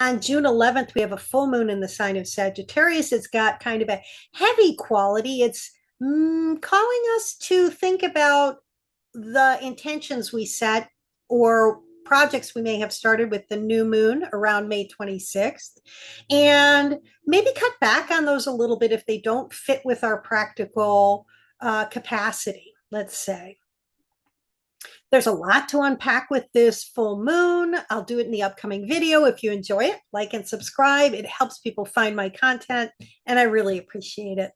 On June 11th, we have a full moon in the sign of Sagittarius. It's got kind of a heavy quality. It's calling us to think about the intentions we set or projects we may have started with the new moon around May 26th, and maybe cut back on those a little bit if they don't fit with our practical capacity, let's say. There's a lot to unpack with this full moon. I'll do it in the upcoming video. If you enjoy it, like and subscribe. It helps people find my content, and I really appreciate it.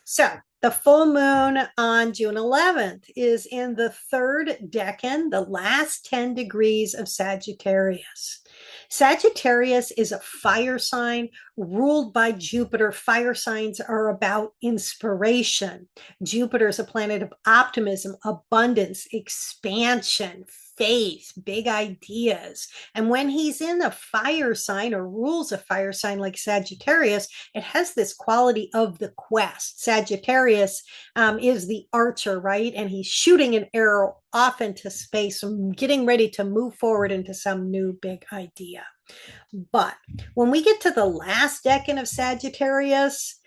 So the full moon on June 11th is in the third decan, the last 10 degrees of Sagittarius. Sagittarius is a fire sign ruled by Jupiter. Fire signs are about inspiration. Jupiter is a planet of optimism, abundance, expansion, faith, big ideas. And when he's in a fire sign or rules a fire sign like Sagittarius, it has this quality of the quest. Sagittarius is the archer, right? And he's shooting an arrow off into space, getting ready to move forward into some new big idea. But when we get to the last decan of Sagittarius,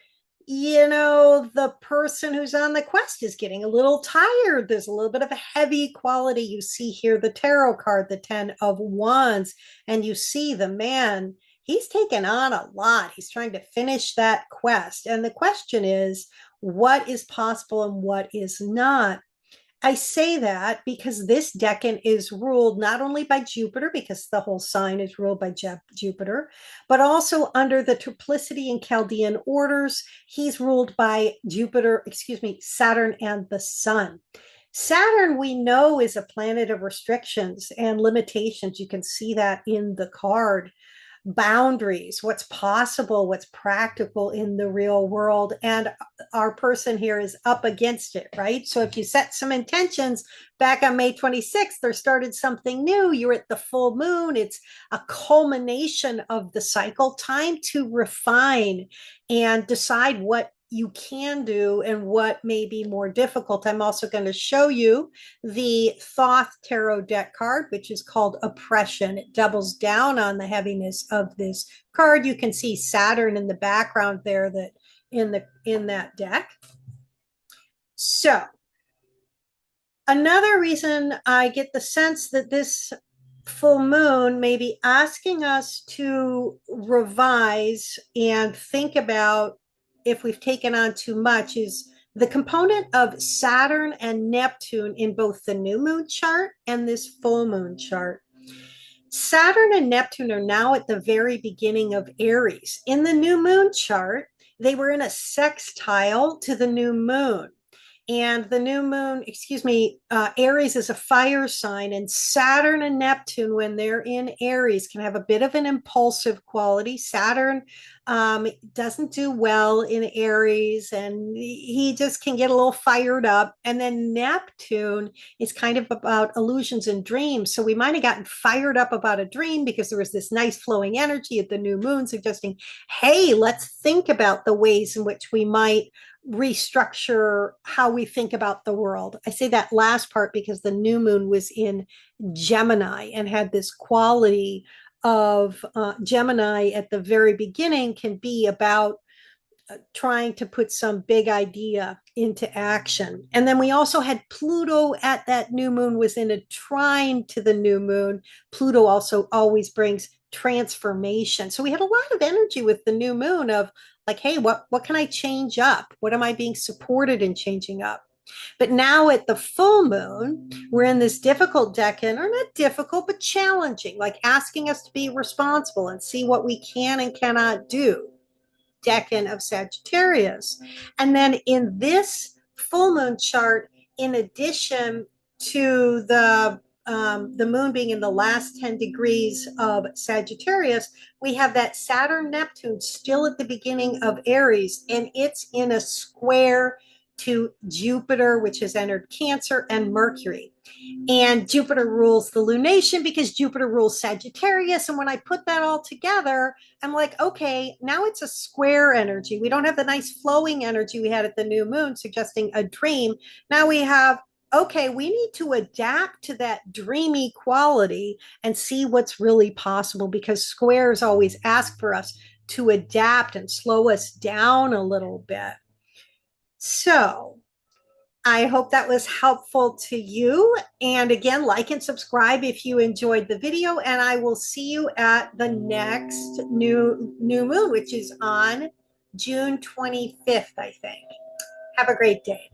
the person who's on the quest is getting a little tired. There's a little bit of a heavy quality. You see here the tarot card, the 10 of Wands, and you see the man, he's taken on a lot. He's trying to finish that quest. And the question is, what is possible and what is not? I say that because this decan is ruled not only by Jupiter, because the whole sign is ruled by Jupiter, but also under the triplicity and Chaldean orders, he's ruled by Saturn and the Sun. Saturn, we know, is a planet of restrictions and limitations. You can see that in the card. Boundaries, what's possible, what's practical in the real world. And our person here is up against it, right? So if you set some intentions back on May 26th or started something new, you're at the full moon. It's a culmination of the cycle, time to refine and decide what you can do and what may be more difficult. I'm also going to show you the Thoth Tarot deck card, which is called Oppression. It doubles down on the heaviness of this card. You can see Saturn in the background there, that in that deck. So another reason I get the sense that this full moon may be asking us to revise and think about if we've taken on too much is the component of Saturn and Neptune in both the new moon chart and this full moon chart. Saturn and Neptune are now at the very beginning of Aries. In the new moon chart, they were in a sextile to the new moon. And the new moon, Aries is a fire sign, and Saturn and Neptune, when they're in Aries, can have a bit of an impulsive quality. Saturn doesn't do well in Aries, and he just can get a little fired up. And then Neptune is kind of about illusions and dreams. So we might have gotten fired up about a dream because there was this nice flowing energy at the new moon suggesting, hey, let's think about the ways in which we might restructure how we think about the world. I say that last part because the new moon was in Gemini and had this quality of Gemini at the very beginning can be about trying to put some big idea into action. And then we also had Pluto at that new moon was in a trine to the new moon. Pluto also always brings transformation. So we had a lot of energy with the new moon of like, hey, what can I change up? What am I being supported in changing up? But now at the full moon, we're in this difficult decan, or not difficult, but challenging, like asking us to be responsible and see what we can and cannot do. Decan of Sagittarius. And then in this full moon chart, in addition to the moon being in the last 10 degrees of Sagittarius, we have that Saturn Neptune still at the beginning of Aries, and it's in a square to Jupiter, which has entered Cancer, and Mercury. And Jupiter rules the lunation because Jupiter rules Sagittarius. And when I put that all together, I'm like, okay, now it's a square energy. We don't have the nice flowing energy we had at the new moon suggesting a dream. Now we have okay, we need to adapt to that dreamy quality and see what's really possible, because squares always ask for us to adapt and slow us down a little bit. So I hope that was helpful to you. And again, like and subscribe if you enjoyed the video. And I will see you at the next new moon, which is on June 25th, I think. Have a great day.